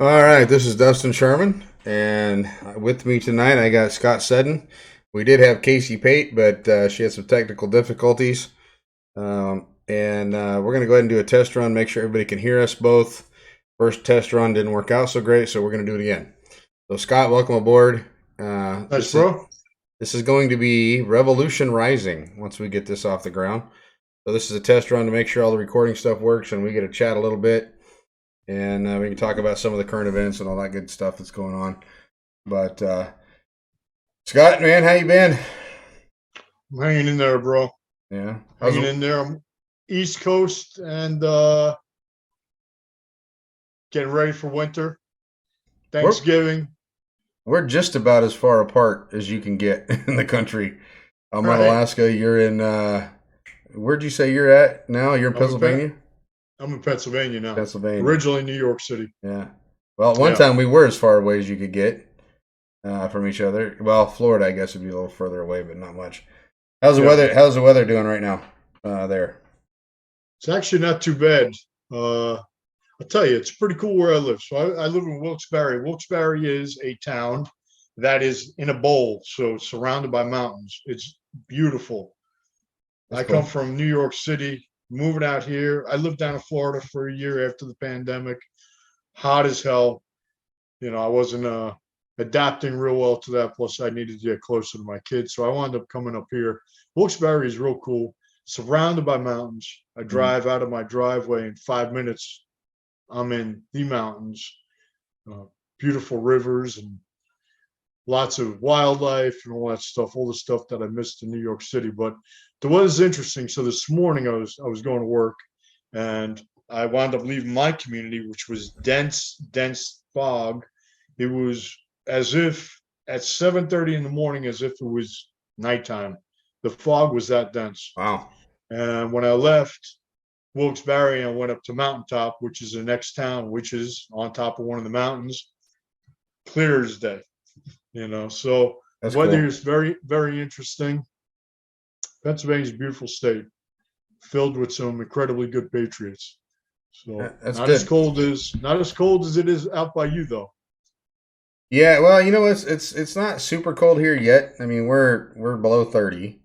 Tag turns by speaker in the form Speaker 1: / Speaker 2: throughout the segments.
Speaker 1: All right, this is Dustin Sherman, and with me tonight I got Scott Seddon. We did have Casey Pate, but she had some technical difficulties. And we're going to go ahead and do a test run, make sure everybody can hear us both. First test run didn't work out so great, so we're going to do it again. So, Scott, welcome aboard. Uh,
Speaker 2: Thanks,
Speaker 1: this is
Speaker 2: bro.
Speaker 1: this is going to be Revolution Rising once we get this off the ground. So, this is a test run to make sure all the recording stuff works and we get to chat a little bit and we can talk about some of the current events and all that good stuff that's going on. But Scott, man, how you been?
Speaker 2: I'm hanging in there, bro.
Speaker 1: Yeah,
Speaker 2: Hanging in there. I'm East Coast and getting ready for winter.
Speaker 1: we're
Speaker 2: Thanksgiving,
Speaker 1: we're just about as far apart as you can get in the country. I'm in
Speaker 2: right?
Speaker 1: Alaska. You're in where'd you say you're at now? You're in
Speaker 2: I'm in Pe-
Speaker 1: Pennsylvania.
Speaker 2: I'm in Pennsylvania now.
Speaker 1: Pennsylvania.
Speaker 2: Originally New York City.
Speaker 1: Yeah. Well, at one
Speaker 2: Yeah,
Speaker 1: time we were as far away as you could get from each other. Well, Florida, I guess, would be a little further away, but not much. How's the
Speaker 2: yeah.
Speaker 1: weather? How's the weather doing right now? There.
Speaker 2: It's actually not too bad. I'll tell you, it's pretty cool where I live. So I live in Wilkes-Barre. Wilkes-Barre is a town that is in a bowl, so it's surrounded by mountains. It's beautiful.
Speaker 1: That's
Speaker 2: I come
Speaker 1: cool.
Speaker 2: from New York City, moving out here. I lived down in Florida for a year after the pandemic. Hot as hell. I wasn't adapting real well to that. Plus, I needed to get closer to my kids. So I wound up coming up here. Wilkes-Barre is real cool, surrounded by mountains. I
Speaker 1: Mhm.
Speaker 2: drive out of my driveway in 5 minutes. I'm in the mountains, uh, beautiful rivers and lots of wildlife and all that stuff, all the stuff that I missed in New York City. But the weather's interesting. So this morning I was going to work and I wound up leaving my community, which was dense fog. It was as if at 7:30 in the morning, as if it was nighttime. The fog was that dense.
Speaker 1: Wow.
Speaker 2: And when I left Wilkes-Barre and went up to Mountaintop, which is the next town, which is on top of one of the mountains, clear as day. So
Speaker 1: That's
Speaker 2: weather
Speaker 1: cool.
Speaker 2: is very, very interesting. Pennsylvania is a beautiful state, filled with some incredibly good patriots. So
Speaker 1: That's
Speaker 2: not as
Speaker 1: good.
Speaker 2: cold as not as cold as it is out by you though.
Speaker 1: Yeah, well, it's not super cold here yet. I mean, we're below 30,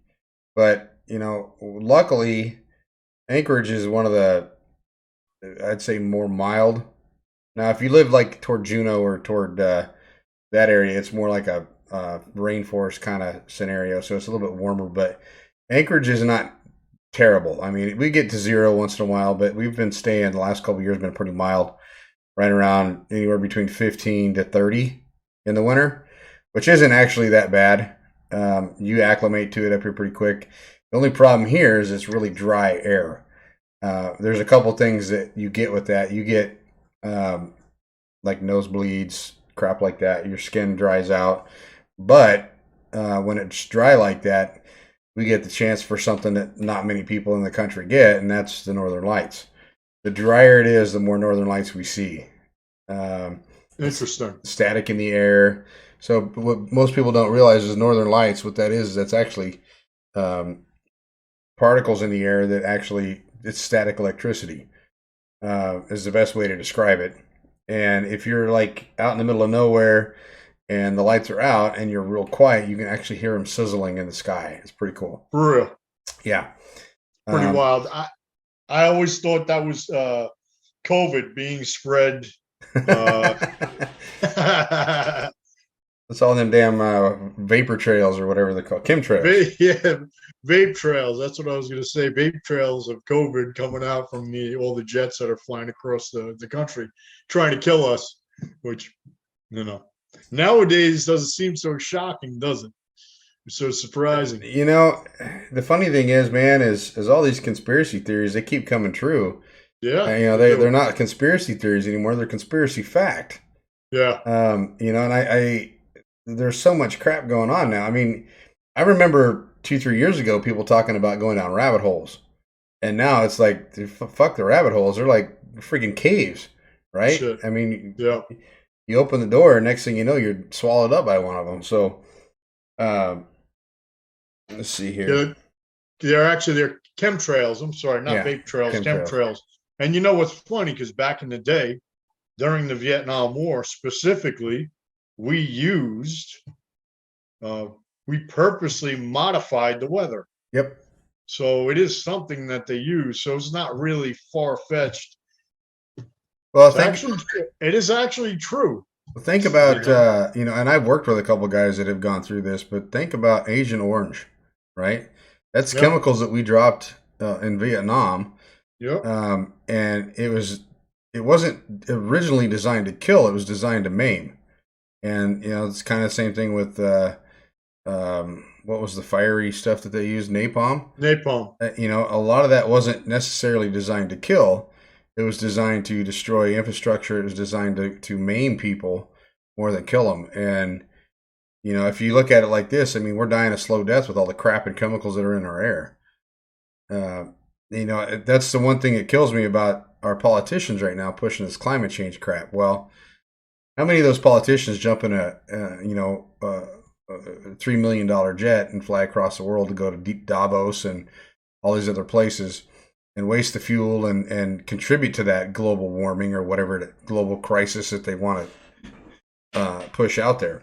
Speaker 1: but luckily Anchorage is one of the I'd say more mild. Now, if you live like toward Juneau or toward that area, it's more like a rainforest kind of scenario, so it's a little bit warmer. But Anchorage is not terrible. I mean, we get to zero once in a while, but we've been staying the last couple of years been pretty mild, right around anywhere between 15 to 30 in the winter, which isn't actually that bad. You acclimate to it up here pretty quick. The only problem here is it's really dry air. There's a couple things that you get with that. You get um, like nosebleeds, crap like that. Your skin dries out. But when it's dry like that, we get the chance for something that not many people in the country get, and that's the northern lights. The drier it is, the more northern lights we see. Um, it's
Speaker 2: Interesting.
Speaker 1: static in the air. So what most people don't realize is northern lights. What that is that's actually um, particles in the air that actually it's static electricity. Is the best way to describe it. And if you're like out in the middle of nowhere and the lights are out and you're real quiet, you can actually hear them sizzling in the sky. It's pretty cool.
Speaker 2: For real.
Speaker 1: Yeah.
Speaker 2: Pretty
Speaker 1: Um,
Speaker 2: wild. I always thought that was COVID being spread. Uh
Speaker 1: it's all them damn vapor trails or whatever they're called, chemtrails.
Speaker 2: yeah, vape trails. That's what I was gonna say. Vape trails of COVID coming out from the all the jets that are flying across the country, trying to kill us, which you know nowadays doesn't seem so shocking, does it? It's so surprising.
Speaker 1: You know, the funny thing is, man, is all these conspiracy theories they keep coming true.
Speaker 2: Yeah, they
Speaker 1: They're
Speaker 2: do.
Speaker 1: not conspiracy theories anymore; they're conspiracy fact.
Speaker 2: Yeah,
Speaker 1: And I there's so much crap going on now. I mean, I remember 2 3 years ago people talking about going down rabbit holes, and now it's like fuck the rabbit holes. They're like freaking caves, right?
Speaker 2: shit.
Speaker 1: I mean,
Speaker 2: Yeah,
Speaker 1: you open the door, and next thing you know, you're swallowed up by one of them. So, um, let's see here.
Speaker 2: yeah. They're chemtrails. I'm sorry, not
Speaker 1: Yeah,
Speaker 2: vape trails,
Speaker 1: chemtrails.
Speaker 2: chemtrails. And you know what's funny? Because back in the day, during the Vietnam War specifically, we used, uh, we purposely modified the weather.
Speaker 1: Yep.
Speaker 2: So it is something that they use. So it's not really far fetched.
Speaker 1: Well,
Speaker 2: It's actually, it is actually true.
Speaker 1: think
Speaker 2: You
Speaker 1: about
Speaker 2: know?
Speaker 1: and I've worked with a couple guys that have gone through this, but think about Agent Orange, right? That's
Speaker 2: Yep.
Speaker 1: chemicals that we dropped in Vietnam,
Speaker 2: Yep.
Speaker 1: and it wasn't originally designed to kill; it was designed to maim. And it's kind of the same thing with what was the fiery stuff that they used, napalm.
Speaker 2: Napalm.
Speaker 1: A lot of that wasn't necessarily designed to kill. It was designed to destroy infrastructure. It was designed to maim people more than kill them. And if you look at it like this, I mean, we're dying a slow death with all the crap and chemicals that are in our air. That's the one thing that kills me about our politicians right now pushing this climate change crap. Well, how many of those politicians jump in a $3 million jet and fly across the world to go to Davos and all these other places and waste the fuel and contribute to that global warming or whatever global crisis that they want to push out there?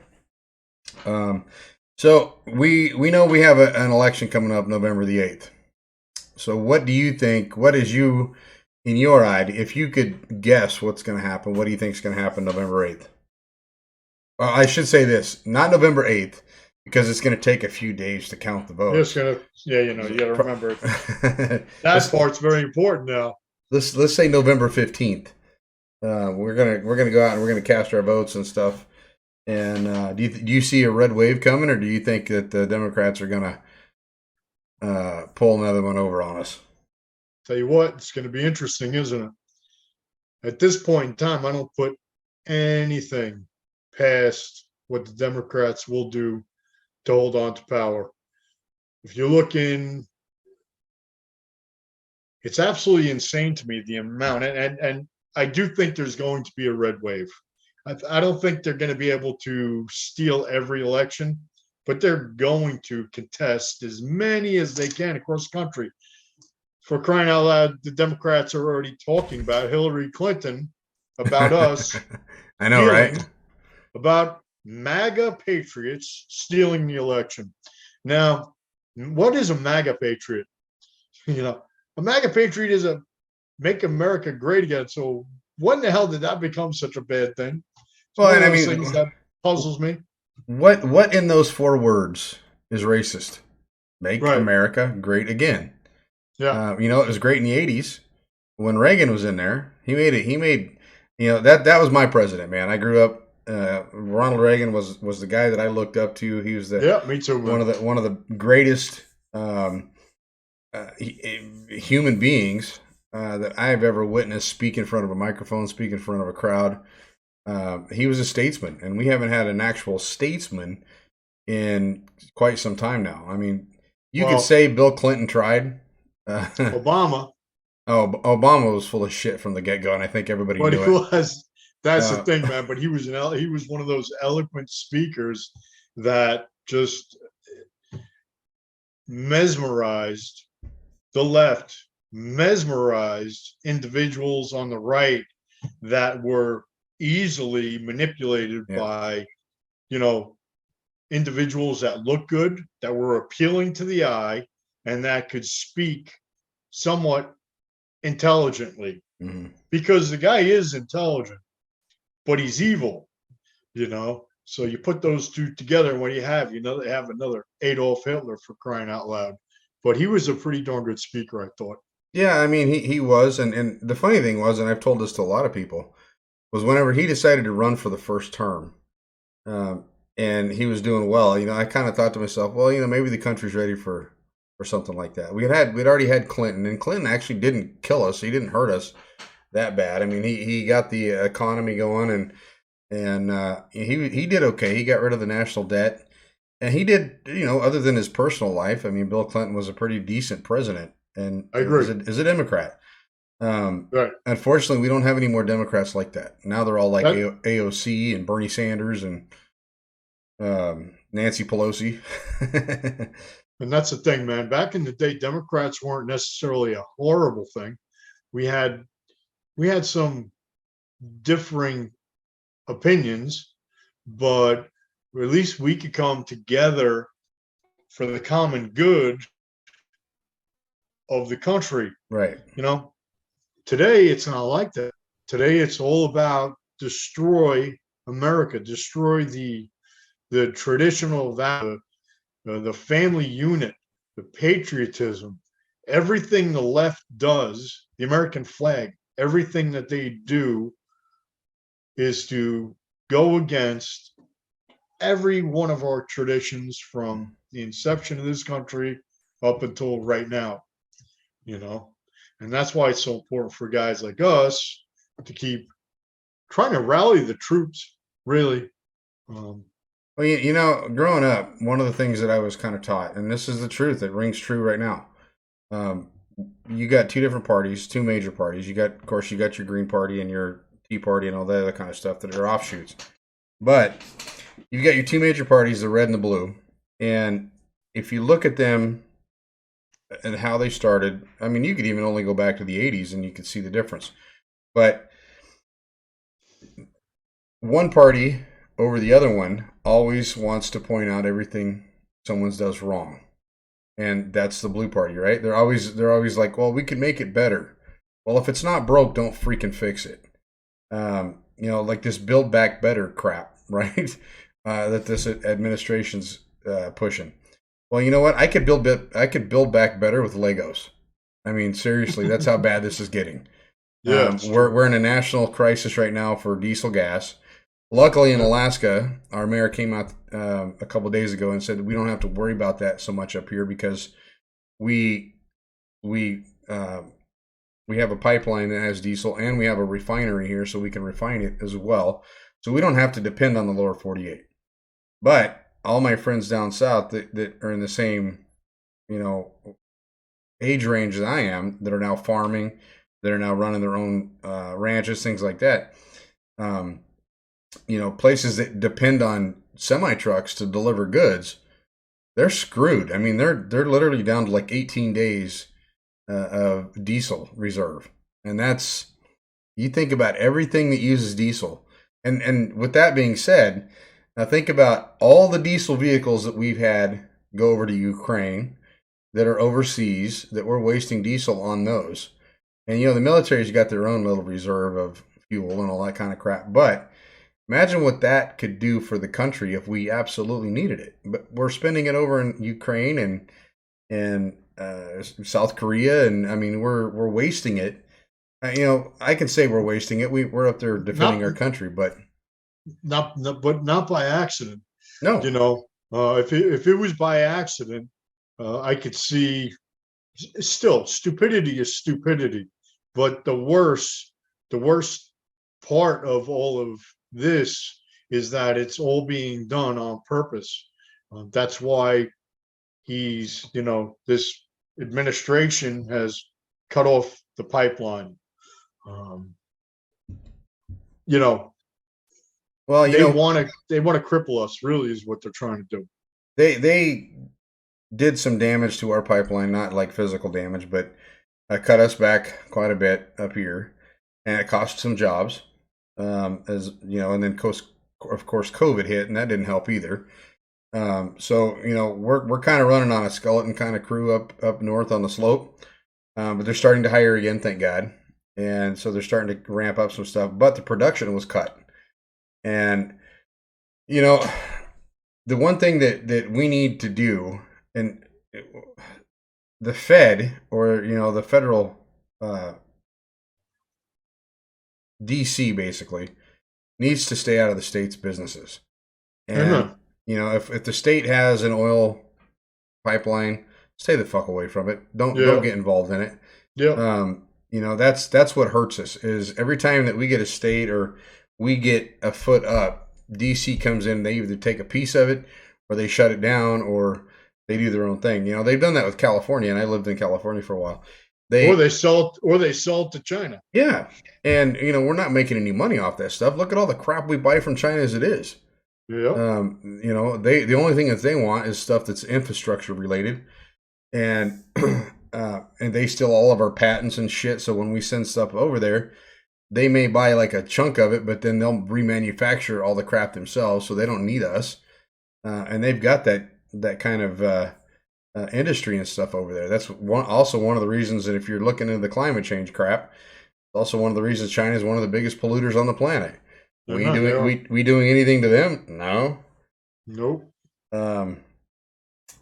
Speaker 1: So we know we have an election coming up November the 8th. So what do you think? What is you in your eye? If you could guess what's going to happen, what do you think is going to happen November 8th? I should say this, not November 8th, because it's going to take a few days to count the
Speaker 2: It's
Speaker 1: votes.
Speaker 2: gonna, yeah, you got to remember that part's very important now.
Speaker 1: let's say November 15th. We're gonna go out and we're gonna cast our votes and stuff. And do you see a red wave coming, or do you think that the Democrats are gonna pull another one over on us?
Speaker 2: Tell you what, it's going to be interesting, isn't it? At this point in time, I don't put anything past what the Democrats will do to hold on to power. If you look in, it's absolutely insane to me the amount, and I do think there's going to be a red wave. I don't think they're going to be able to steal every election, but they're going to contest as many as they can across the country. For crying out loud, the Democrats are already talking about Hillary Clinton, about us
Speaker 1: I know,
Speaker 2: stealing,
Speaker 1: right?
Speaker 2: about MAGA patriots stealing the election. Now, what is a MAGA patriot? A MAGA patriot is a make America great again. So when the hell did that become such a bad thing? It's
Speaker 1: Well,
Speaker 2: one
Speaker 1: and
Speaker 2: of
Speaker 1: I
Speaker 2: those things
Speaker 1: mean,
Speaker 2: that puzzles me.
Speaker 1: what in those four words is racist? Make
Speaker 2: Right.
Speaker 1: America great again.
Speaker 2: Yeah.
Speaker 1: It was great in the '80s when Reagan was in there. He made it. He made that was my president, man. I grew up. Ronald Reagan was the guy that I looked up to. He was the
Speaker 2: Yeah. Me too, man.
Speaker 1: one of the greatest human beings that I've ever witnessed speak in front of a microphone, speak in front of a crowd. He was a statesman, and we haven't had an actual statesman in quite some time now. I mean, you could
Speaker 2: Well,
Speaker 1: say Bill Clinton tried.
Speaker 2: Obama,
Speaker 1: Obama was full of shit from the get go, and I think everybody
Speaker 2: but
Speaker 1: knew
Speaker 2: he
Speaker 1: it.
Speaker 2: was. That's the
Speaker 1: Uh,
Speaker 2: thing, man. But he was one of those eloquent speakers that just mesmerized the left, mesmerized individuals on the right that were easily manipulated
Speaker 1: yeah.
Speaker 2: by, you know, individuals that look good, that were appealing to the eye, and that could speak somewhat intelligently.
Speaker 1: Mm-hmm.
Speaker 2: Because the guy is intelligent, but he's evil. So you put those two together, and what do you have? They have another Adolf Hitler, for crying out loud. But he was a pretty darn good speaker, I thought.
Speaker 1: Yeah, I mean, he was, and the funny thing was, and I've told this to a lot of people, was whenever he decided to run for the first term, um, and he was doing well, I kind of thought to myself, well, maybe the country's ready for something like that. We'd already had Clinton, and Clinton actually didn't kill us. He didn't hurt us that bad. I mean, he got the economy going, and he did okay. He got rid of the national debt, and he did, other than his personal life. I mean, Bill Clinton was a pretty decent president, and
Speaker 2: I agree.
Speaker 1: is a Democrat.
Speaker 2: Right.
Speaker 1: Unfortunately, we don't have any more Democrats like that. Now they're all like
Speaker 2: That,
Speaker 1: AOC and Bernie Sanders and Nancy Pelosi.
Speaker 2: and that's the thing, man. Back in the day, Democrats weren't necessarily a horrible thing. We had we had some differing opinions, but at least we could come together for the common good of the country.
Speaker 1: Right.
Speaker 2: You know, today it's not like that. Today it's all about destroy America, destroy the traditional value, the family unit, the patriotism, everything the left does, the American flag, everything that they do is to go against every one of our traditions from the inception of this country up until right now, you know. And that's why it's so important for guys like us to keep trying to rally the troops, really. Um,
Speaker 1: Well, growing up, one of the things that I was kind of taught, and this is the truth, it rings true right now. Um, you got two different parties, two major parties. Of course, you got your Green Party and your Tea Party and all that other kind of stuff that are offshoots. But you've got your two major parties, the red and the blue. And if you look at them and how they started, I mean, you could even only go back to the 80s and you could see the difference. But one party over the other one always wants to point out everything someone does wrong. And that's the blue party, right? They're always like, well, we can make it better. Well, if it's not broke, don't freaking fix it. Like this build back better crap, right? That this administration's pushing. Well, you know what? I could build back better with Legos. I mean, seriously, that's how bad this is getting.
Speaker 2: yeah,
Speaker 1: We're in a national crisis right now for diesel gas. Luckily, in
Speaker 2: yeah,
Speaker 1: Alaska, our mayor came out a couple of days ago and said that we don't have to worry about that so much up here because we we uh, we have a pipeline that has diesel and we have a refinery here, so we can refine it as well. So we don't have to depend on the lower 48. But all my friends down south that are in the same, you know, age range as I am, that are now farming, that are now running their own ranches, things like that. Um, places that depend on semi trucks to deliver goods, they're screwed. I mean, they're literally down to like 18 days of diesel reserve, and that's, you think about everything that uses diesel. And with that being said, now think about all the diesel vehicles that we've had go over to Ukraine that are overseas that we're wasting diesel on those. And the military's got their own little reserve of fuel and all that kind of crap, but imagine what that could do for the country if we absolutely needed it. But we're spending it over in Ukraine and South Korea, and I mean we're wasting it. I can say we're wasting it. We're up there defending
Speaker 2: not
Speaker 1: our country, but
Speaker 2: but not by accident.
Speaker 1: no.
Speaker 2: You know, if it was by accident, I could see. Still, stupidity is stupidity, but the worst part of all of this is that it's all being done on purpose. That's why this administration has cut off the pipeline. Um, you know,
Speaker 1: Well,
Speaker 2: they want to cripple us. Really, is what they're trying to do.
Speaker 1: they did some damage to our pipeline, not like physical damage, but cut us back quite a bit up here, and it cost some jobs. As you know, and then of course COVID hit, and that didn't help either. So we're kind of running on a skeleton kind of crew up north on the slope, but they're starting to hire again, thank God, and so they're starting to ramp up some stuff. But the production was cut, and you know the one thing that we need to do, and the Fed, or the federal DC basically needs to stay out of the state's businesses. And
Speaker 2: Amen.
Speaker 1: if the state has an oil pipeline, stay the fuck away from it. Don't
Speaker 2: Yeah.
Speaker 1: get involved in it.
Speaker 2: Yeah.
Speaker 1: That's what hurts us, is every time that we get a state or we get a foot up, DC comes in, they either take a piece of it or they shut it down or they do their own thing. They've done that with California, and I lived in California for a while.
Speaker 2: Or
Speaker 1: They
Speaker 2: they sell it to China.
Speaker 1: Yeah. And we're not making any money off that stuff. Look at all the crap we buy from China as it is.
Speaker 2: Yeah.
Speaker 1: The only thing that they want is stuff that's infrastructure related, and and they steal all of our patents and shit. So when we send stuff over there, they may buy like a chunk of it, but then they'll remanufacture all the crap themselves, so they don't need us. And they've got that kind of industry and stuff over there. That's also one of the reasons that if you're looking into the climate change crap, also one of the reasons China is one of the biggest polluters on the planet.
Speaker 2: They're not. They are.
Speaker 1: We doing anything to them? No.
Speaker 2: Nope.
Speaker 1: Um,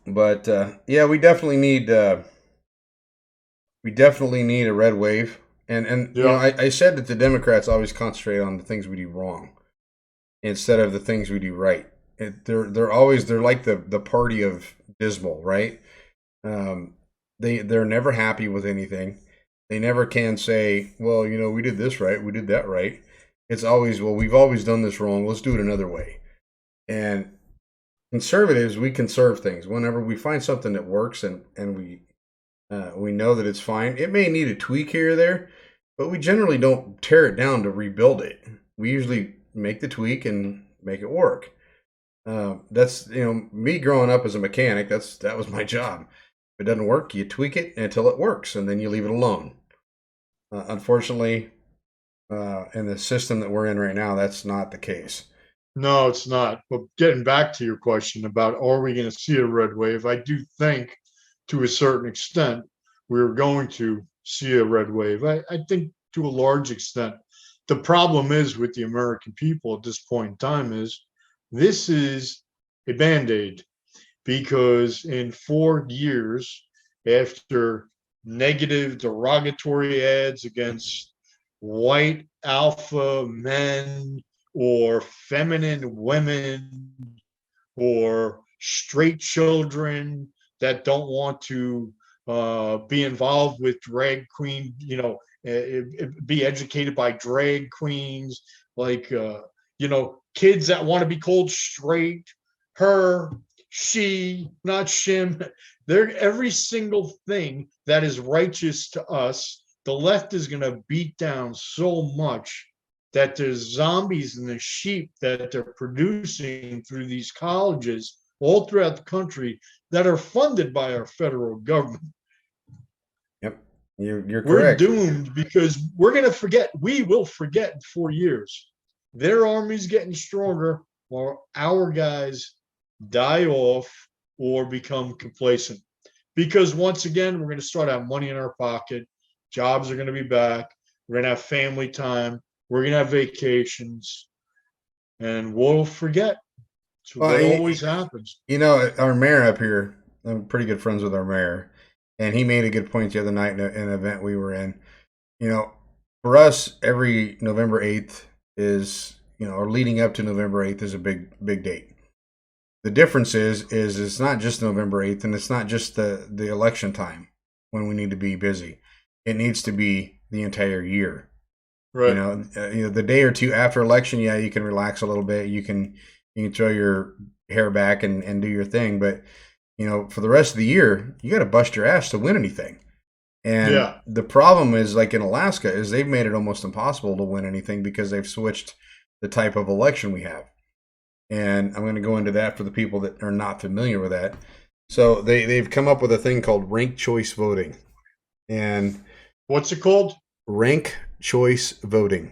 Speaker 1: but yeah, we definitely need a red wave. And you know,
Speaker 2: Yeah.
Speaker 1: I said that the Democrats always concentrate on the things we do wrong instead of the things we do right. They're like the party of dismal, right? Um, they're never happy with anything. They never can say, well, you know, we did this right, we did that right. It's always, well, we've always done this wrong. Let's do it another way. And conservatives, we conserve things. Whenever we find something that works and we know that it's fine, it may need a tweak here or there, but we generally don't tear it down to rebuild it. We usually make the tweak and make it work. That's, you know, me growing up as a mechanic. That was my job. If it doesn't work, you tweak it until it works, and then you leave it alone. Unfortunately, in the system that we're in right now, that's not the case.
Speaker 2: No, it's not. But getting back to your question about are we going to see a red wave? I do think to a certain extent we're going to see a red wave. I think to a large extent. The problem is with the American people at this point in time is this is a band-aid because in 4 years after negative derogatory ads against white alpha men or feminine women or straight children that don't want to be involved with drag queen, be educated by drag queens, like, kids that want to be called straight, her, she, not shim. They're every single thing that is righteous to us. The left is going to beat down so much that there's zombies and the sheep that they're producing through these colleges all throughout the country that are funded by our federal government.
Speaker 1: Yep, you're
Speaker 2: We're
Speaker 1: correct.
Speaker 2: doomed because we're going to forget. We will forget in 4 years. Their army's getting stronger while our guys die off or become complacent. Because once again, we're going to start having money in our pocket. Jobs are going to be back. We're going to have family time. We're going to have vacations. And we'll forget. So
Speaker 1: Well,
Speaker 2: what always happens.
Speaker 1: you know, our mayor up here, I'm pretty good friends with our mayor, and he made a good point the other night in an event we were in. You know, for us, every November 8th is, you know, or leading up to November 8th is a big date. The difference is it's not just November 8th, and it's not just the election time when we need to be busy. It needs to be the entire year.
Speaker 2: Right.
Speaker 1: The day or two after election, yeah, you can relax a little bit. You can throw your hair back and do your thing, but you know, for the rest of the year, you got to bust your ass to win anything. And
Speaker 2: Yeah.
Speaker 1: the problem is, like in Alaska, is they've made it almost impossible to win anything because they've switched the type of election we have. And I'm going to go into that for the people that are not familiar with that. So they've come up with a thing called ranked choice voting, and
Speaker 2: What's it called?
Speaker 1: rank choice voting.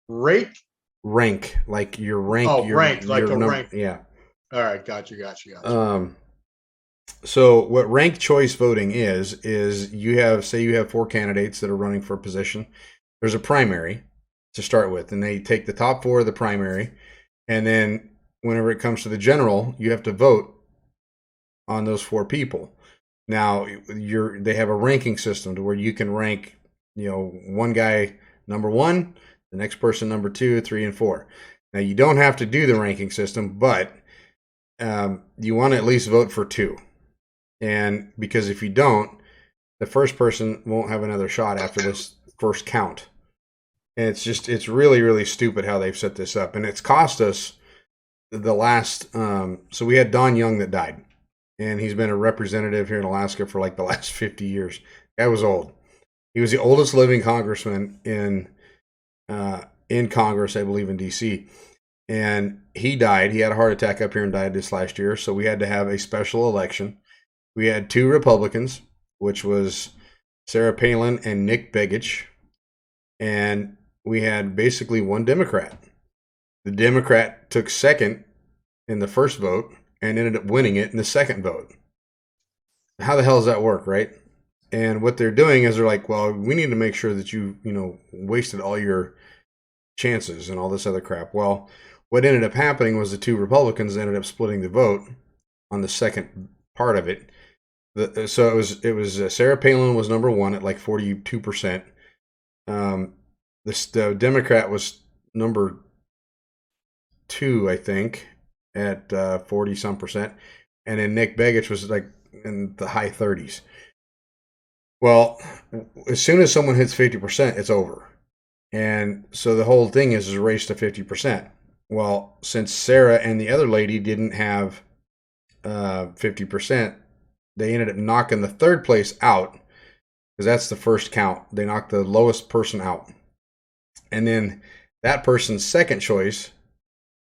Speaker 2: Rake?
Speaker 1: Rank, like your rank,
Speaker 2: Oh, rank, like
Speaker 1: your
Speaker 2: a
Speaker 1: number,
Speaker 2: rank.
Speaker 1: yeah.
Speaker 2: All right. Gotcha.
Speaker 1: Um, so what ranked choice voting is you have, say you have four candidates that are running for a position. There's a primary to start with, and they take the top four of the primary, and then whenever it comes to the general, you have to vote on those four people. Now they have a ranking system to where you can rank, you know, one guy number one, the next person number two, three, and four. Now you don't have to do the ranking system, but you want to at least vote for two. And because if you don't, the first person won't have another shot after this first count. And it's really, really stupid how they've set this up. And it's cost us the last, so we had Don Young that died. And he's been a representative here in Alaska for like the last 50 years. That was old. He was the oldest living congressman in Congress, I believe, in D.C. And he died. He had a heart attack up here and died this last year. So we had to have a special election. We had two Republicans, which was Sarah Palin and Nick Begich. And we had basically one Democrat. The Democrat took second in the first vote and ended up winning it in the second vote. How the hell does that work, right? And what they're doing is they're like, well, we need to make sure that you wasted all your chances and all this other crap. Well, what ended up happening was the two Republicans ended up splitting the vote on the second part of it. So it was Sarah Palin was number one at like 42%. The Democrat was number two, I think, at 40 some percent, and then Nick Begich was like in the high 30s. Well, as soon as someone hits 50%, it's over. And so the whole thing is a race to 50%. Well, since Sarah and the other lady didn't have 50%, they ended up knocking the third place out because that's the first count. They knocked the lowest person out. And then that person's second choice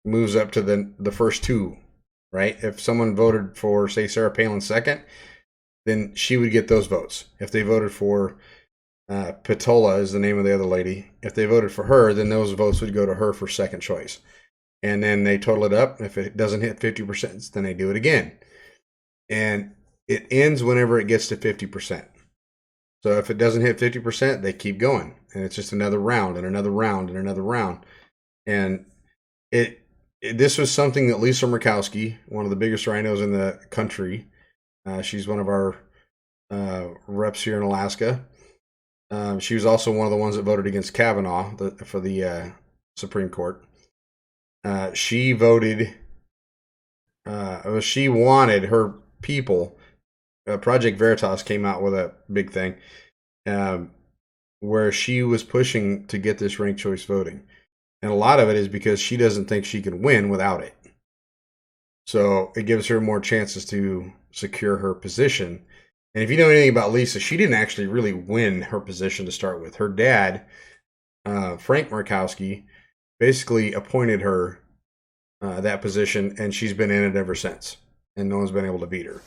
Speaker 1: moves up to the first two, right? If someone voted for, say, Sarah Palin second, then she would get those votes. If they voted for Patola is the name of the other lady. If they voted for her, then those votes would go to her for second choice. And then they total it up. If it doesn't hit 50%, then they do it again. And it ends whenever it gets to 50%. So if it doesn't hit 50%, they keep going. And it's just another round and another round and another round. And this was something that Lisa Murkowski, one of the biggest rhinos in the country, she's one of our reps here in Alaska. She was also one of the ones that voted against Kavanaugh for the Supreme Court. She voted, she wanted her people. Project Veritas came out with a big thing where she was pushing to get this ranked choice voting. And a lot of it is because she doesn't think she can win without it. So it gives her more chances to secure her position. And if you know anything about Lisa, she didn't actually really win her position to start with. Her dad, Frank Murkowski, basically appointed her that position, and she's been in it ever since. And no one's been able to beat her.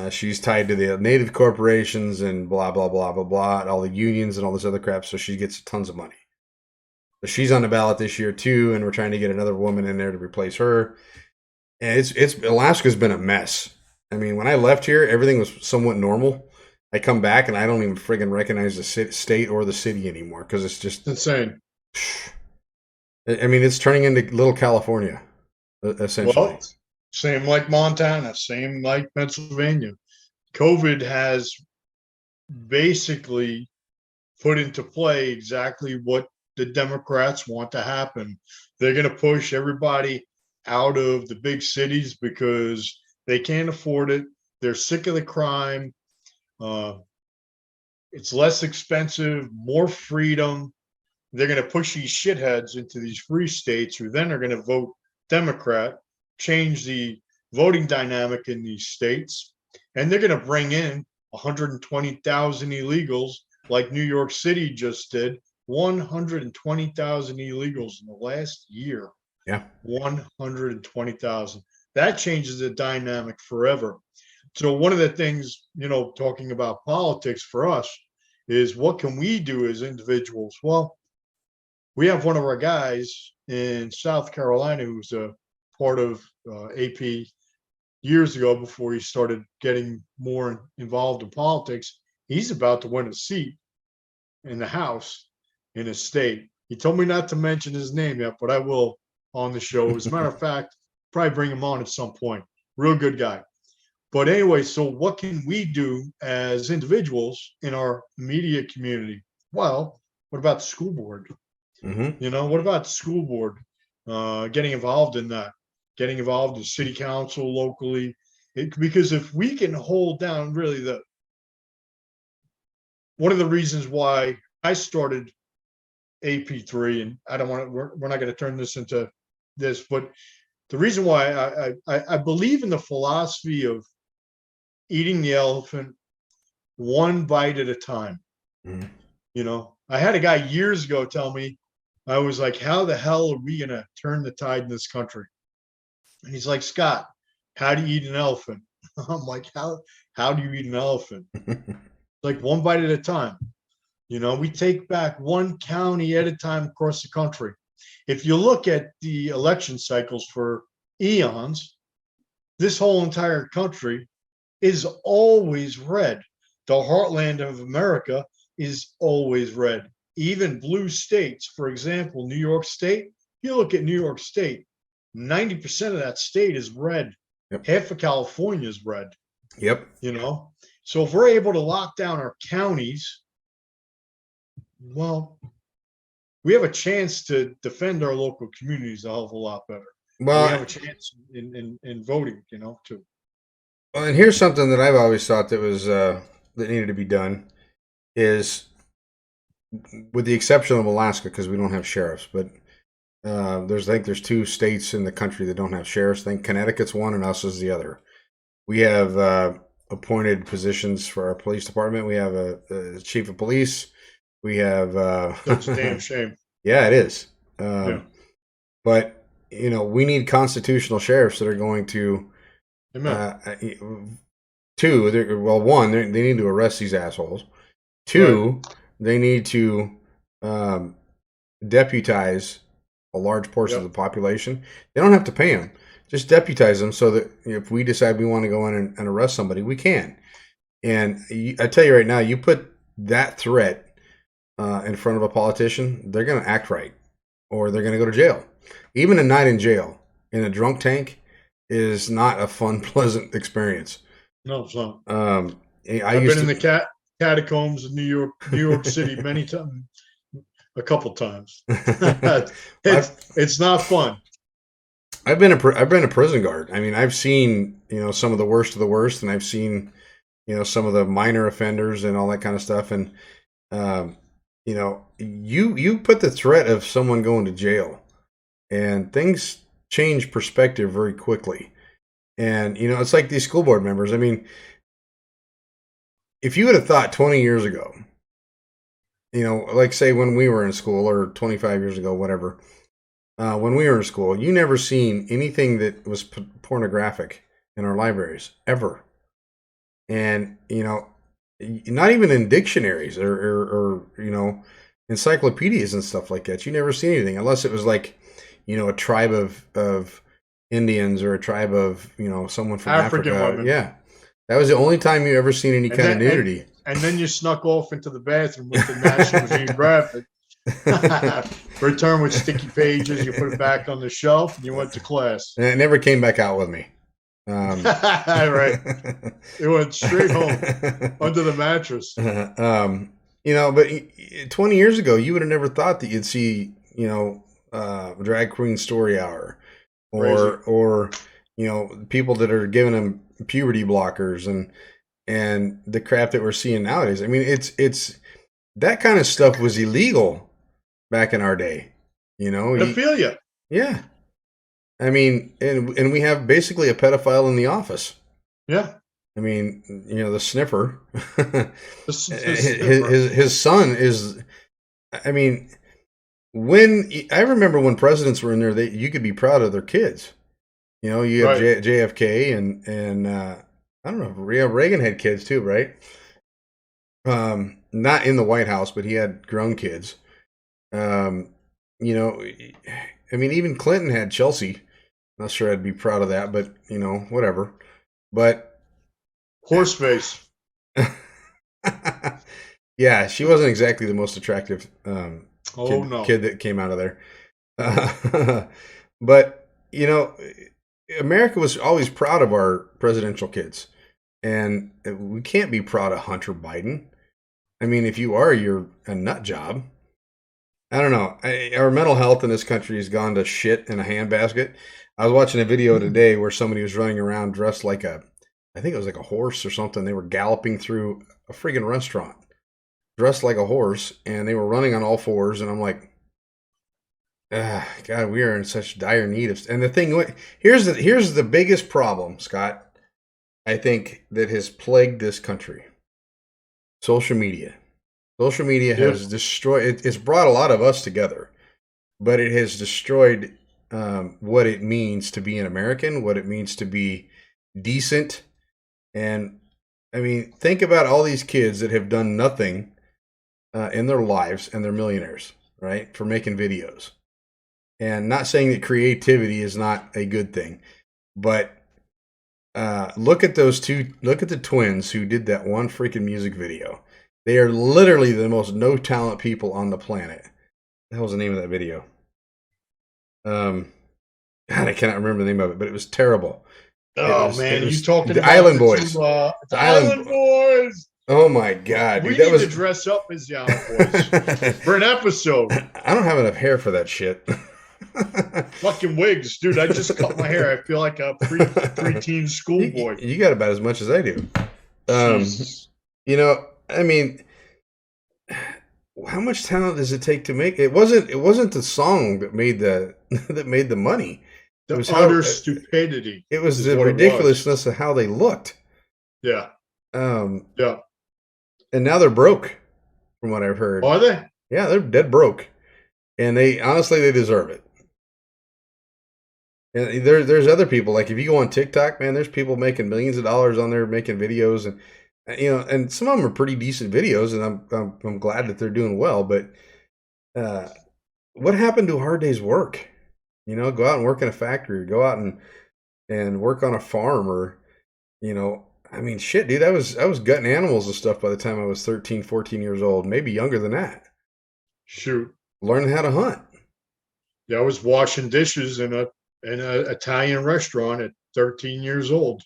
Speaker 1: She's tied to the native corporations and blah, blah, blah, blah, blah, all the unions and all this other crap, so she gets tons of money. But she's on the ballot this year, too, and we're trying to get another woman in there to replace her. And it's Alaska's been a mess. I mean, when I left here, everything was somewhat normal. I come back and I don't even friggin' recognize the state or the city anymore because it's just
Speaker 2: insane.
Speaker 1: I mean, it's turning into little California, essentially.
Speaker 2: Well, same like Montana, same like Pennsylvania. COVID has basically put into play exactly what the Democrats want to happen. They're going to push everybody out of the big cities because they can't afford it. They're sick of the crime. It's less expensive, more freedom. They're going to push these shitheads into these free states who then are going to vote Democrat, change the voting dynamic in these states, and they're going to bring in 120,000 illegals like New York City just did. 120,000 illegals in the last year.
Speaker 1: Yeah.
Speaker 2: 120,000. That changes the dynamic forever. So one of the things, talking about politics for us is what can we do as individuals? Well, we have one of our guys in South Carolina who's a part of AP years ago before he started getting more involved in politics. He's about to win a seat in the House in his state. He told me not to mention his name yet, but I will on the show. As a matter of fact, probably bring him on at some point. Real good guy. But anyway, so what can we do as individuals in our immediate community? Well, what about the school board?
Speaker 1: Mm-hmm.
Speaker 2: What about the school board? Getting involved in that, getting involved in city council locally. Because if we can hold down really one of the reasons why I started AP3, and I don't want to, we're not going to turn this into this, but the reason why I believe in the philosophy of eating the elephant one bite at a time. Mm-hmm. I had a guy years ago tell me, I was like, how the hell are we going to turn the tide in this country? And he's like, Scott, how do you eat an elephant? I'm like, how do you eat an elephant? Like one bite at a time. We take back one county at a time across the country. If you look at the election cycles for eons, this whole entire country is always red. The heartland of America is always red. Even blue states, for example, New York State, you look at New York State, 90% of that state is red.
Speaker 1: Yep.
Speaker 2: Half of California is red.
Speaker 1: Yep.
Speaker 2: So if we're able to lock down our counties, well, we have a chance to defend our local communities a hell of a lot better.
Speaker 1: Well,
Speaker 2: we have a chance in voting, too.
Speaker 1: Well, and here's something that I've always thought that was that needed to be done is, with the exception of Alaska, because we don't have sheriffs, but I think there's 2 states in the country that don't have sheriffs. I think Connecticut's one, and us is the other. We have appointed positions for our police department. We have a chief of police. We have.
Speaker 2: That's a damn shame.
Speaker 1: Yeah, it is.
Speaker 2: Yeah.
Speaker 1: But we need constitutional sheriffs that are going to.
Speaker 2: Amen.
Speaker 1: 2, one, they need to arrest these assholes. 2, they need to deputize a large portion of the population. They don't have to pay them. Just deputize them so that if we decide we want to go in and arrest somebody, we can. And I tell you right now, you put that threat in front of a politician, they're going to act right, or they're going to go to jail. Even a night in jail in a drunk tank is not a fun, pleasant experience.
Speaker 2: No, it's not.
Speaker 1: I've
Speaker 2: been in the catacombs of New York City many times, a couple times. It's not fun.
Speaker 1: I've been a prison guard. I mean, I've seen some of the worst of the worst, and I've seen some of the minor offenders and all that kind of stuff. And you put the threat of someone going to jail, and things change perspective very quickly. And it's like these school board members. I mean, if you would have thought 20 years ago, like say when we were in school, or 25 years ago, whatever. When we were in school, you never seen anything that was pornographic in our libraries, ever. And, not even in dictionaries or encyclopedias and stuff like that. You never see anything unless it was like, a tribe of Indians or a tribe of, someone from
Speaker 2: African
Speaker 1: Africa.
Speaker 2: women.
Speaker 1: Yeah. That was the only time you ever seen any kind of nudity.
Speaker 2: And then you snuck off into the bathroom with the National Geographic. Return with sticky pages. You put it back on the shelf, and you went to class.
Speaker 1: And it never came back out with me.
Speaker 2: Right. It went straight home under the mattress.
Speaker 1: But 20 years ago, you would have never thought that you'd see, drag queen story hour, or people that are giving them puberty blockers and the crap that we're seeing nowadays. I mean, it's that kind of stuff was illegal back in our day,
Speaker 2: Pedophilia.
Speaker 1: Yeah. I mean, and we have basically a pedophile in the office.
Speaker 2: Yeah.
Speaker 1: I mean, the sniffer. His son is. I mean, I remember when presidents were in there, you could be proud of their kids. You have JFK and I don't know. Reagan had kids too, right? Not in the White House, but he had grown kids. I mean, even Clinton had Chelsea. Not sure I'd be proud of that, but whatever. But
Speaker 2: horse face.
Speaker 1: Yeah, she wasn't exactly the most attractive kid that came out of there. But America was always proud of our presidential kids, and we can't be proud of Hunter Biden. I mean, if you are, you're a nut job. I don't know. Our mental health in this country has gone to shit in a handbasket. I was watching a video today where somebody was running around dressed like I think it was like a horse or something. They were galloping through a friggin' restaurant, dressed like a horse, and they were running on all fours. And I'm like, God, we are in such dire need of. And the thing, here's the biggest problem, Scott, I think, that has plagued this country. Social media. Social media has destroyed. It's brought a lot of us together, but it has destroyed what it means to be an American, what it means to be decent. And I mean, think about all these kids that have done nothing in their lives, and they're millionaires, right, for making videos. And not saying that creativity is not a good thing, but look at those two. Look at the twins who did that one freaking music video. They are literally the most no talent people on the planet. What the hell's the name of that video? Um, God, I cannot remember the name of it, but it was terrible.
Speaker 2: Oh
Speaker 1: It
Speaker 2: man, you
Speaker 1: was
Speaker 2: talking
Speaker 1: the
Speaker 2: about
Speaker 1: Island Boys.
Speaker 2: the
Speaker 1: The Island.
Speaker 2: Island Boys?
Speaker 1: Oh my god, dude,
Speaker 2: We
Speaker 1: that
Speaker 2: need to
Speaker 1: was.
Speaker 2: dress up as the Island Boys for an episode.
Speaker 1: I don't have enough hair for that shit.
Speaker 2: Fucking wigs, dude. I just cut my hair. I feel like a preteen schoolboy.
Speaker 1: You got about as much as I do.
Speaker 2: Jesus.
Speaker 1: I mean, how much talent does it take to make it? Wasn't the song that made the that made the money. It
Speaker 2: The
Speaker 1: was
Speaker 2: utter stupidity.
Speaker 1: it was
Speaker 2: is
Speaker 1: the
Speaker 2: what it
Speaker 1: ridiculousness of how they looked.
Speaker 2: Yeah.
Speaker 1: Um,
Speaker 2: Yeah.
Speaker 1: and now they're broke, from what I've heard.
Speaker 2: Are they?
Speaker 1: Yeah, they're dead broke, and they honestly they deserve it. And there's other people, like if you go on TikTok, man, there's people making millions of dollars on there making videos, and and some of them are pretty decent videos, and I'm glad that they're doing well. But uh, what happened to a hard day's work? Go out and work in a factory, or go out and work on a farm, or I mean, shit, dude, I was gutting animals and stuff by the time I was 13, 14 years old, maybe younger than that.
Speaker 2: Shoot.
Speaker 1: Learning how to hunt.
Speaker 2: Yeah, I was washing dishes in a Italian restaurant at 13 years old.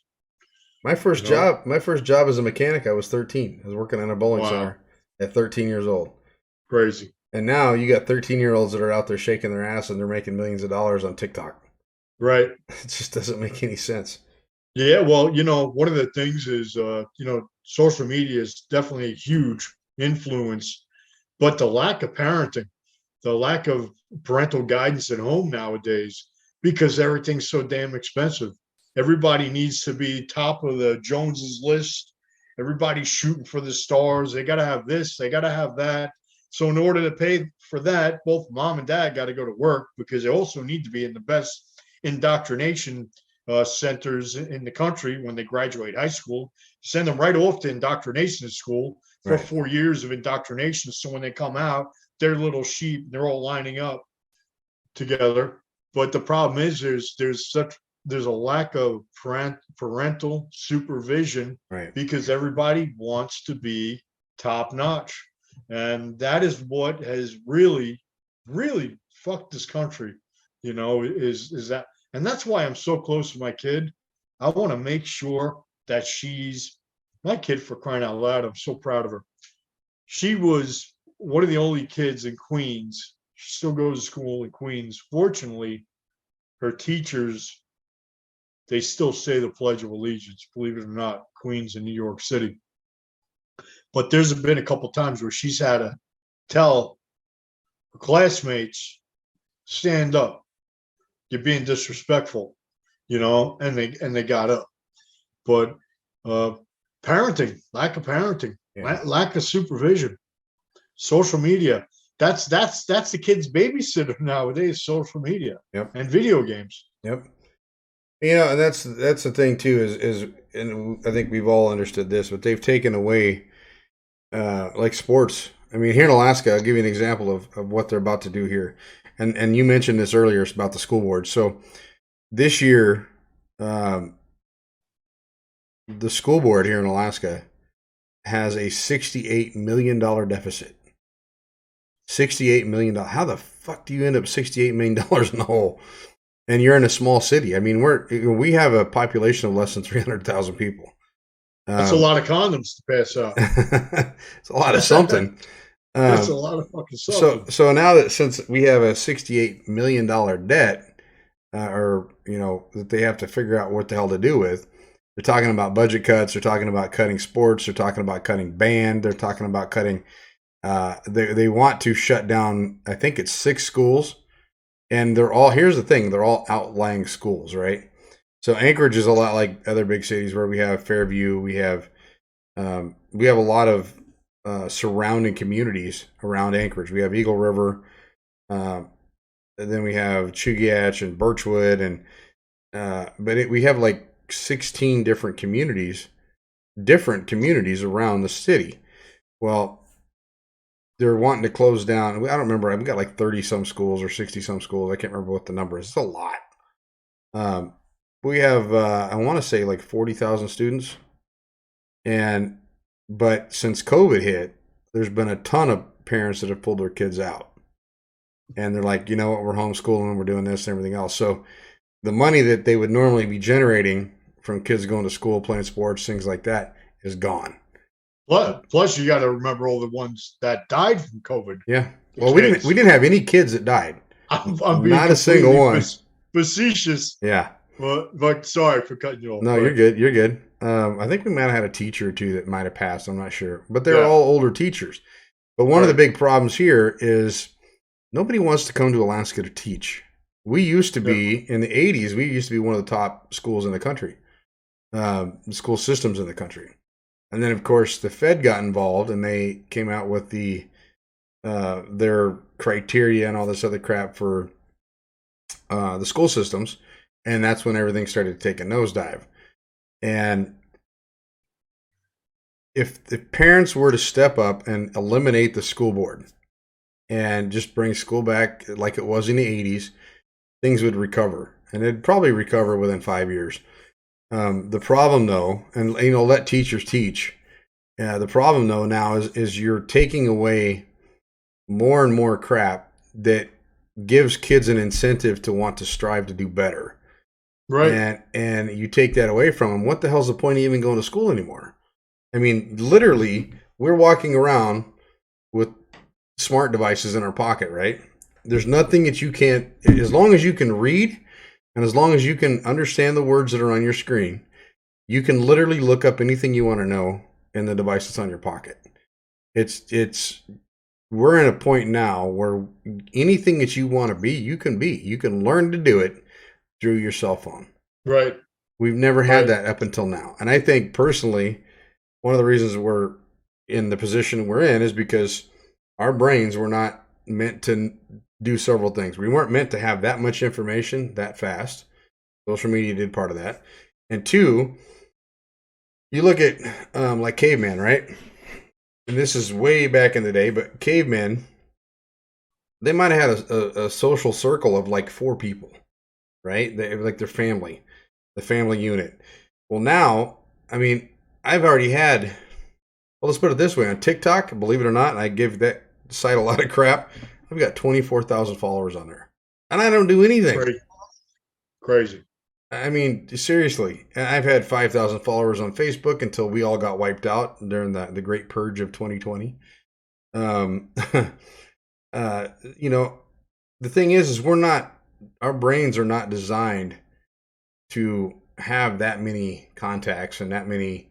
Speaker 1: My first job as a mechanic, I was 13. I was working in a bowling
Speaker 2: Wow.
Speaker 1: center at 13 years old.
Speaker 2: Crazy.
Speaker 1: And now you got 13-year-olds that are out there shaking their ass and they're making millions of dollars on TikTok.
Speaker 2: Right.
Speaker 1: It just doesn't make any sense.
Speaker 2: Yeah, well, one of the things is, social media is definitely a huge influence, but the lack of parenting, the lack of parental guidance at home nowadays, because everything's so damn expensive. Everybody needs to be top of the Joneses list. Everybody's shooting for the stars. They got to have this, they got to have that. So in order to pay for that, both mom and dad got to go to work because they also need to be in the best indoctrination centers in the country when they graduate high school. Send them right off to indoctrination school for
Speaker 1: Right.
Speaker 2: 4 years of indoctrination. So when they come out, they're little sheep. They're all lining up together. But the problem is there's a lack of parental supervision
Speaker 1: Right.
Speaker 2: because everybody wants to be top notch. And that is what has really, really fucked this country, is that. And that's why I'm so close to my kid. I want to make sure that she's my kid, for crying out loud. I'm so proud of her. She was one of the only kids in Queens. She still goes to school in Queens. Fortunately, her teachers, they still say the Pledge of Allegiance, believe it or not, Queens in New York City. But there's been a couple times where she's had to tell her classmates, stand up. You're being disrespectful, and they got up. But parenting, lack of parenting,
Speaker 1: Yeah.
Speaker 2: lack of supervision, social media. That's the kid's babysitter nowadays. Social media.
Speaker 1: Yep.
Speaker 2: And video games.
Speaker 1: Yep. And that's the thing too is and I think we've all understood this, but they've taken away like sports. I mean, here in Alaska, I'll give you an example of what they're about to do here. And you mentioned this earlier about the school board. So this year, the school board here in Alaska has a $68 million deficit. $68 million. How the fuck do you end up $68 million in the hole? And you're in a small city. I mean, we have a population of less than 300,000 people.
Speaker 2: That's a lot of condoms to pass out.
Speaker 1: It's a lot of something.
Speaker 2: That's a lot of fucking something.
Speaker 1: So now that since we have a $68 million debt, that they have to figure out what the hell to do with, they're talking about budget cuts. They're talking about cutting sports. They're talking about cutting band. They're talking about cutting. They want to shut down. I think it's 6 schools, and they're all. Here's the thing: they're all outlying schools, right? So Anchorage is a lot like other big cities where we have Fairview. We have a lot of surrounding communities around Anchorage. We have Eagle River, and then we have Chugach and Birchwood, and we have like 16 different communities around the city. Well, they're wanting to close down. I don't remember. We've got like 30 some schools or 60 some schools. I can't remember what the number is. It's a lot. Um, we have, I want to say like 40,000 students. And, but since COVID hit, there's been a ton of parents that have pulled their kids out. And they're like, you know what, we're homeschooling and we're doing this and everything else. So the money that they would normally be generating from kids going to school, playing sports, things like that is gone.
Speaker 2: Plus, you got to remember all the ones that died from COVID.
Speaker 1: Yeah.
Speaker 2: The
Speaker 1: Well, we
Speaker 2: kids.
Speaker 1: didn't have any kids that died.
Speaker 2: I'm being
Speaker 1: Not a single
Speaker 2: completely
Speaker 1: one.
Speaker 2: facetious,
Speaker 1: Yeah.
Speaker 2: but sorry for cutting you off.
Speaker 1: No,
Speaker 2: Go
Speaker 1: you're
Speaker 2: ahead.
Speaker 1: good. You're good. I think we might have had a teacher or two that might have passed. I'm not sure, but they're
Speaker 2: Yeah,
Speaker 1: all older teachers. But one of the
Speaker 2: right.
Speaker 1: big problems here is nobody wants to come to Alaska to teach. We used to
Speaker 2: Yeah,
Speaker 1: be in the '80s. We used to be one of the top schools in the country, school systems in the country. And then, of course, the Fed got involved, and they came out with their criteria and all this other crap for the school systems, and that's when everything started to take a nosedive. And if the parents were to step up and eliminate the school board and just bring school back like it was in the '80s, things would recover, and it'd probably recover within 5 years. The problem, though, and let teachers teach. The problem, though, now is you're taking away more and more crap that gives kids an incentive to want to strive to do better.
Speaker 2: right.
Speaker 1: And you take that away from them. What the hell's the point of even going to school anymore? I mean, literally, we're walking around with smart devices in our pocket, right? There's nothing that you can't, as long as you can read and as long as you can understand the words that are on your screen, you can literally look up anything you want to know in the device that's on your pocket. It's we're in a point now where anything that you want to be, you can be. You can learn to do it through your cell phone.
Speaker 2: Right,
Speaker 1: We've never had
Speaker 2: right,
Speaker 1: that up until now. And I think personally, one of the reasons we're in the position we're in is because our brains were not meant to do several things. We weren't meant to have that much information that fast. Social media did part of that. And two, you look at like caveman, right? And this is way back in the day, but cavemen, they might have had a social circle of like four people, right? They like their family, the family unit. Well, now, I mean, I've already had. Well, let's put it this way: on TikTok, believe it or not, and I give that site a lot of crap. I've got 24,000 followers on there, and I don't do anything.
Speaker 2: crazy, crazy.
Speaker 1: I mean, seriously. And I've had 5,000 followers on Facebook until we all got wiped out during the great purge of 2020. Um, uh, you know, the thing is we're not, our brains are not designed to have that many contacts and that many,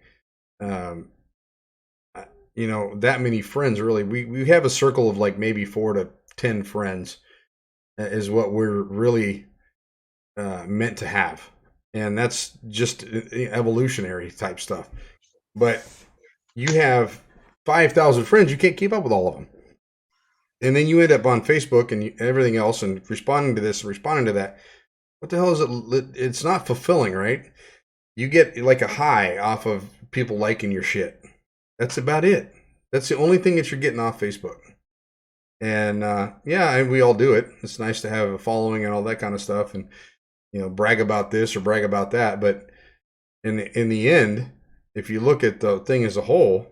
Speaker 1: um, that many friends. Really, we have a circle of like maybe 4 to 10 friends is what we're really meant to have, and that's just evolutionary type stuff. But you have 5,000 friends, you can't keep up with all of them, and then you end up on Facebook and everything else, and responding to this and responding to that. What the hell is it? It's not fulfilling, right? You get like a high off of people liking your shit. That's about it. That's the only thing that you're getting off Facebook. And yeah, we all do it. It's nice to have a following and all that kind of stuff, and brag about this or brag about that. But in the end, if you look at the thing as a whole,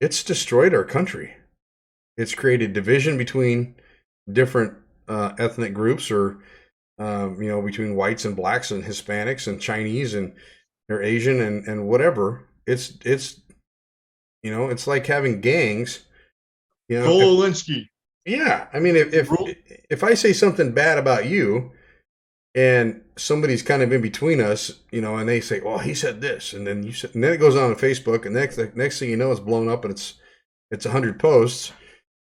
Speaker 1: it's destroyed our country. It's created division between different ethnic groups, or between whites and blacks and Hispanics and Chinese and or Asian and whatever. It's like having gangs. If,
Speaker 2: Volinsky.
Speaker 1: yeah, I mean, if I say something bad about you, and somebody's kind of in between us, and they say, "Well, he said this," and then and then it goes on Facebook, and next thing you know, it's blown up, and it's 100 posts,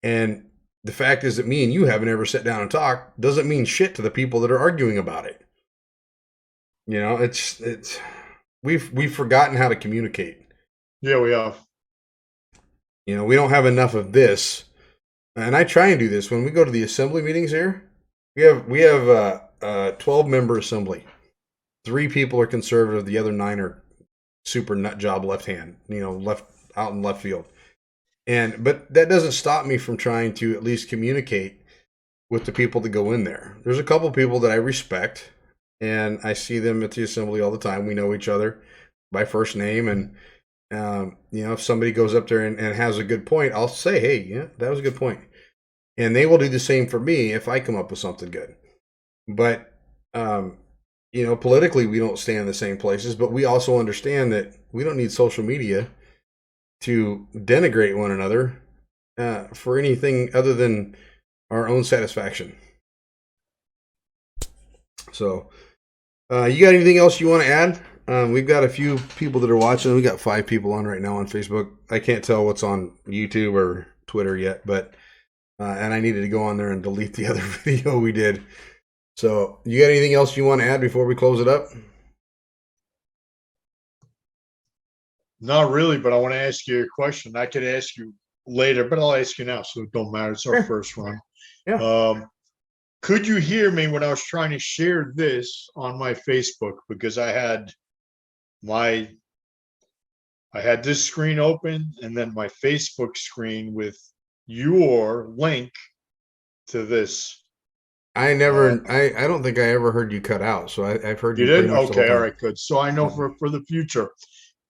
Speaker 1: and the fact is that me and you haven't ever sat down and talked doesn't mean shit to the people that are arguing about it. It's we've forgotten how to communicate.
Speaker 2: Yeah, we have.
Speaker 1: We don't have enough of this, and I try and do this when we go to the assembly meetings here. We have a 12-member assembly. 3 people are conservative. The other 9 are super nut job left hand. Left out in left field. But that doesn't stop me from trying to at least communicate with the people that go in there. There's a couple people that I respect, and I see them at the assembly all the time. We know each other by first name, and if somebody goes up there and has a good point, I'll say, "Hey, yeah, that was a good point," and they will do the same for me if I come up with something good. But um, politically, we don't stand in the same places, but we also understand that we don't need social media to denigrate one another for anything other than our own satisfaction. So, you got anything else you want to add? We've got a few people that are watching. We got 5 people on right now on Facebook. I can't tell what's on YouTube or Twitter yet, but and I needed to go on there and delete the other video we did. So, you got anything else you want to add before we close it up?
Speaker 2: Not really, but I want to ask you a question. I could ask you later, but I'll ask you now, so it don't matter. It's our first run.
Speaker 1: Yeah.
Speaker 2: Could you hear me when I was trying to share this on my Facebook? Because I had this screen open and then my Facebook screen with your link to this.
Speaker 1: I never, I don't think I ever heard you cut out. So I've heard
Speaker 2: You
Speaker 1: you pretty
Speaker 2: did?
Speaker 1: much the whole
Speaker 2: Okay, all
Speaker 1: time.
Speaker 2: right, good. So I know for the future.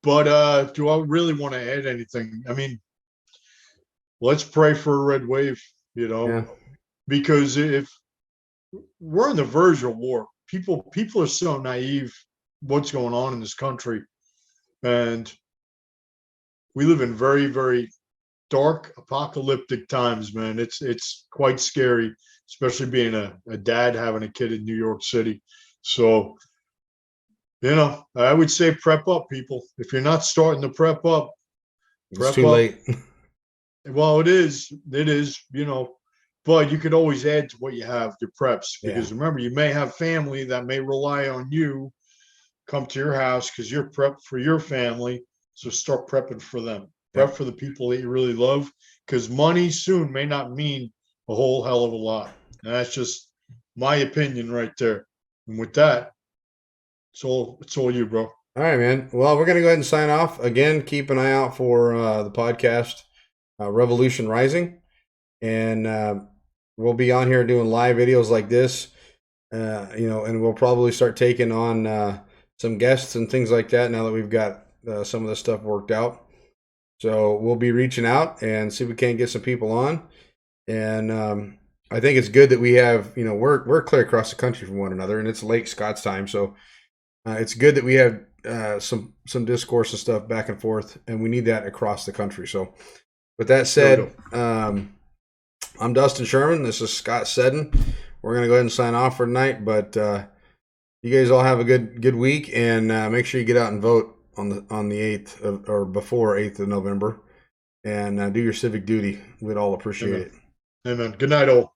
Speaker 2: But do I really want to add anything? I mean, let's pray for a red wave,
Speaker 1: Yeah.
Speaker 2: because if we're on the verge of war, people are so naive what's going on in this country, and we live in very, very dark apocalyptic times, man. It's quite scary, especially being a dad having a kid in New York City. So I would say prep up, people. If you're not starting to prep up,
Speaker 1: It's
Speaker 2: prep
Speaker 1: too
Speaker 2: up.
Speaker 1: late.
Speaker 2: Well, it is, but you could always add to what you have, your preps,
Speaker 1: Yeah.
Speaker 2: because remember, you may have family that may rely on you, come to your house because you're prepped for your family. So start prepping for them. Prep
Speaker 1: Yep.
Speaker 2: for the people that you really love, because money soon may not mean a whole hell of a lot. And that's just my opinion right there. And with that, it's all you, bro.
Speaker 1: All right, man. Well, we're going to go ahead and sign off. Again, keep an eye out for the podcast, Revolution Rising. And we'll be on here doing live videos like this, and we'll probably start taking on some guests and things like that now that we've got some of the stuff worked out. So we'll be reaching out and see if we can't get some people on. And I think it's good that we have, we're clear across the country from one another, and it's late Scott's time. So it's good that we have some discourse and stuff back and forth, and we need that across the country. So, with that said, I'm Dustin Sherman. This is Scott Seddon. We're gonna go ahead and sign off for tonight, but you guys all have a good week, and make sure you get out and vote on the 8th or before 8th of November, and do your civic duty. We'd all appreciate it.
Speaker 2: Amen. Good night, all.